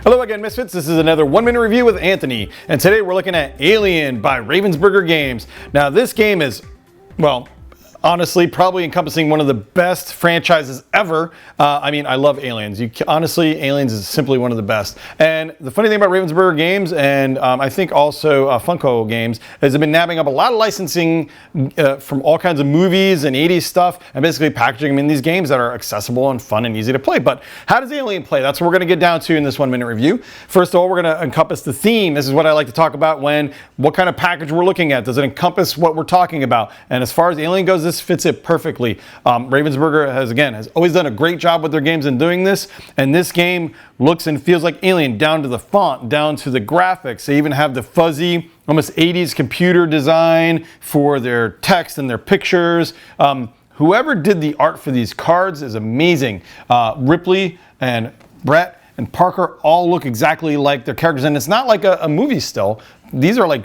Hello again, Misfits. This is another 1 minute review with Anthony, and today we're looking at Alien by Ravensburger Games. Now, this game is, well, honestly, probably encompassing one of the best franchises ever. I love Aliens. Honestly, Aliens is simply one of the best. And the funny thing about Ravensburger Games, and I think also Funko Games, is they've been nabbing up a lot of licensing from all kinds of movies and 80s stuff, and basically packaging them in these games that are accessible and fun and easy to play. But how does Alien play? That's what we're going to get down to in this 1 minute review. First of all, we're going to encompass the theme. This is what I like to talk about what kind of package we're looking at. Does it encompass what we're talking about? And as far as Alien goes, this fits it perfectly. Ravensburger has always done a great job with their games in doing this, and this game looks and feels like Alien, down to the font, down to the graphics. They even have the fuzzy, almost 80s computer design for their text and their pictures. Whoever did the art for these cards is amazing. Ripley and Brett and Parker all look exactly like their characters, and it's not like a movie still. These are like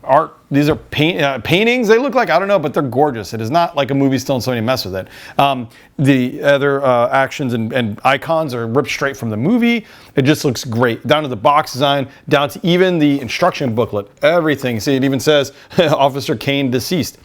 art. These are paintings. They look like, I don't know, but they're gorgeous. It is not like a movie still and somebody mess with it. The other actions and icons are ripped straight from the movie. It just looks great. Down to the box design, down to even the instruction booklet, everything. See, it even says Officer Kane deceased.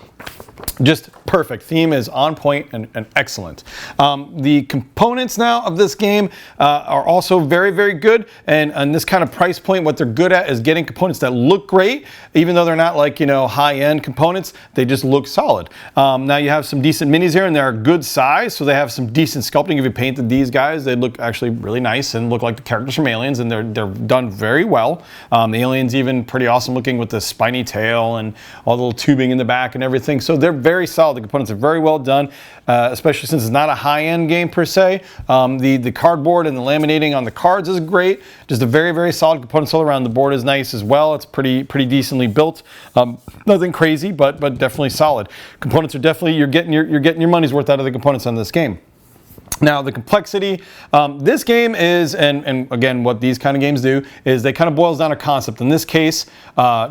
Just perfect. Theme is on point and excellent. The components now of this game are also very, very good. And on this kind of price point, what they're good at is getting components that look great, even though they're not like, high-end components. They just look solid. Now you have some decent minis here, and they're a good size, so they have some decent sculpting. If you painted these guys, they look actually really nice and look like the characters from Aliens, and they're done very well. The Aliens even pretty awesome looking with the spiny tail and all the little tubing in the back and everything. So they're very solid. The components are very well done, especially since it's not a high-end game per se. The cardboard and the laminating on the cards is great. Just a very, very solid components all around. The board is nice as well. It's pretty decently built. Nothing crazy, but definitely solid. Components are definitely, you're getting your money's worth out of the components on this game. Now, the complexity, this game is, and again, what these kind of games do is they kind of boils down a concept. In this case,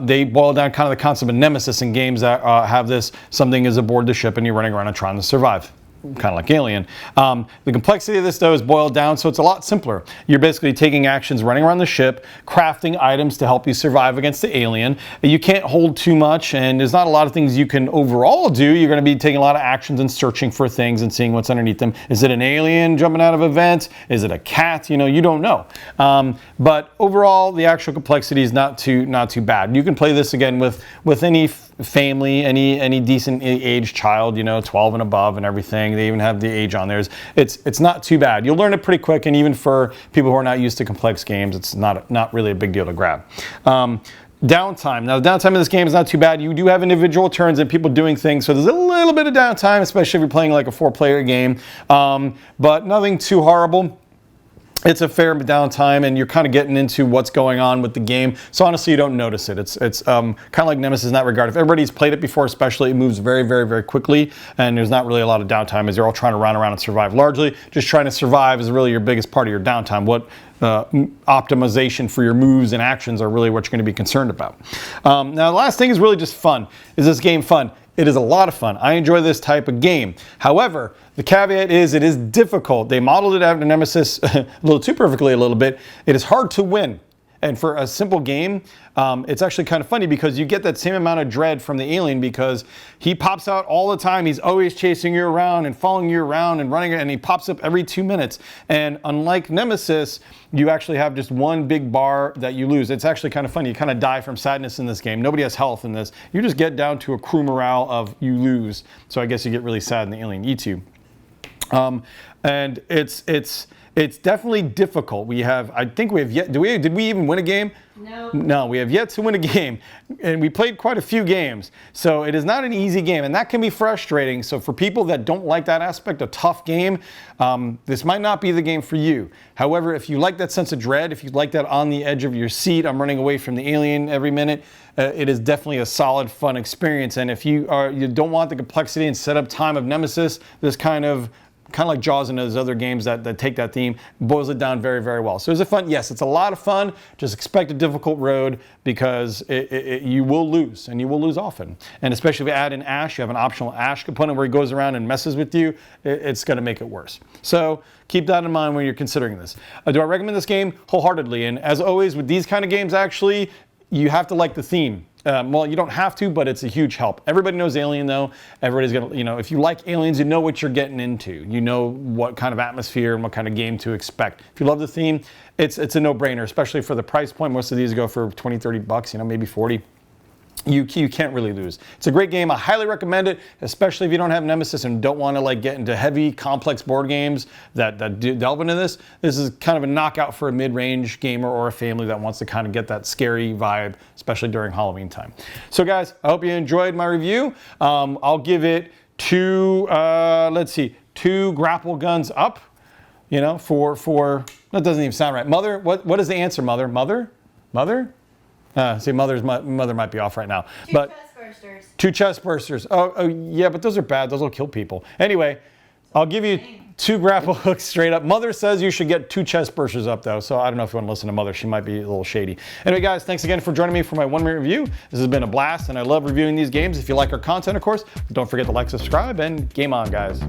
they boil down kind of the concept of nemesis in games that have this, something is aboard the ship and you're running around and trying to survive. Kind of like Alien. The complexity of this, though, is boiled down, so it's a lot simpler. You're basically taking actions, running around the ship, crafting items to help you survive against the alien. You can't hold too much, and there's not a lot of things you can overall do. You're going to be taking a lot of actions and searching for things and seeing what's underneath them. Is it an alien jumping out of a vent? Is it a cat? You don't know. But overall, the actual complexity is not too bad. You can play this again with any family, any decent aged child, 12 and above and everything. They even have the age on there. It's not too bad. You'll learn it pretty quick, and even for people who are not used to complex games, it's not really a big deal to grab. Downtime. Now, the downtime of this game is not too bad. You do have individual turns and people doing things, so there's a little bit of downtime, especially if you're playing like a 4-player game, but nothing too horrible. It's a fair downtime, and you're kind of getting into what's going on with the game. So honestly, you don't notice it. It's kind of like Nemesis in that regard. If everybody's played it before, especially, it moves very, very, very quickly, and there's not really a lot of downtime as you're all trying to run around and survive. Largely, just trying to survive is really your biggest part of your downtime. What optimization for your moves and actions are really what you're going to be concerned about. Now, the last thing is really just fun. Is this game fun? It is a lot of fun. I enjoy this type of game. However, the caveat is it is difficult. They modeled it after Nemesis a little too perfectly a little bit. It is hard to win. And for a simple game, it's actually kind of funny because you get that same amount of dread from the alien because he pops out all the time. He's always chasing you around and following you around and running, and he pops up every 2 minutes. And unlike Nemesis, you actually have just one big bar that you lose. It's actually kind of funny. You kind of die from sadness in this game. Nobody has health in this. You just get down to a crew morale of you lose. So I guess you get really sad and the alien eats you. And it's definitely difficult. I think we have yet, did we even win a game? No. No, we have yet to win a game, and we played quite a few games. So it is not an easy game, and that can be frustrating. So for people that don't like that aspect, a tough game, this might not be the game for you. However, if you like that sense of dread, if you like that on the edge of your seat, I'm running away from the alien every minute, it is definitely a solid, fun experience. And if you don't want the complexity and setup time of Nemesis, this kind of kind of like Jaws and those other games that take that theme, boils it down very, very well. So is it fun? Yes, it's a lot of fun. Just expect a difficult road because you will lose, and you will lose often. And especially if you add in Ash, you have an optional Ash component where he goes around and messes with you, it's going to make it worse. So keep that in mind when you're considering this. Do I recommend this game? Wholeheartedly. And as always with these kind of games, actually, you have to like the theme. Well, you don't have to, but it's a huge help. Everybody knows Alien, though. Everybody's gonna, if you like Aliens, you know what you're getting into. You know what kind of atmosphere and what kind of game to expect. If you love the theme, it's a no-brainer, especially for the price point. Most of these go for 20, 30 bucks, maybe 40. You can't really lose. It's a great game. I highly recommend it, especially if you don't have Nemesis and don't want to get into heavy, complex board games that delve into this. This is kind of a knockout for a mid-range gamer or a family that wants to kind of get that scary vibe, especially during Halloween time. So guys, I hope you enjoyed my review. I'll give it two grapple guns up, for, that doesn't even sound right. Mother, what is the answer, Mother? Mother? See, mother might be off right now. But chest bursters. 2 chest bursters. Oh, yeah, but those are bad. Those will kill people. Anyway, I'll give you 2 grapple hooks straight up. Mother says you should get 2 chest bursters up, though. So I don't know if you want to listen to Mother. She might be a little shady. Anyway, guys, thanks again for joining me for my 1-minute review. This has been a blast, and I love reviewing these games. If you like our content, of course, don't forget to like, subscribe, and game on, guys.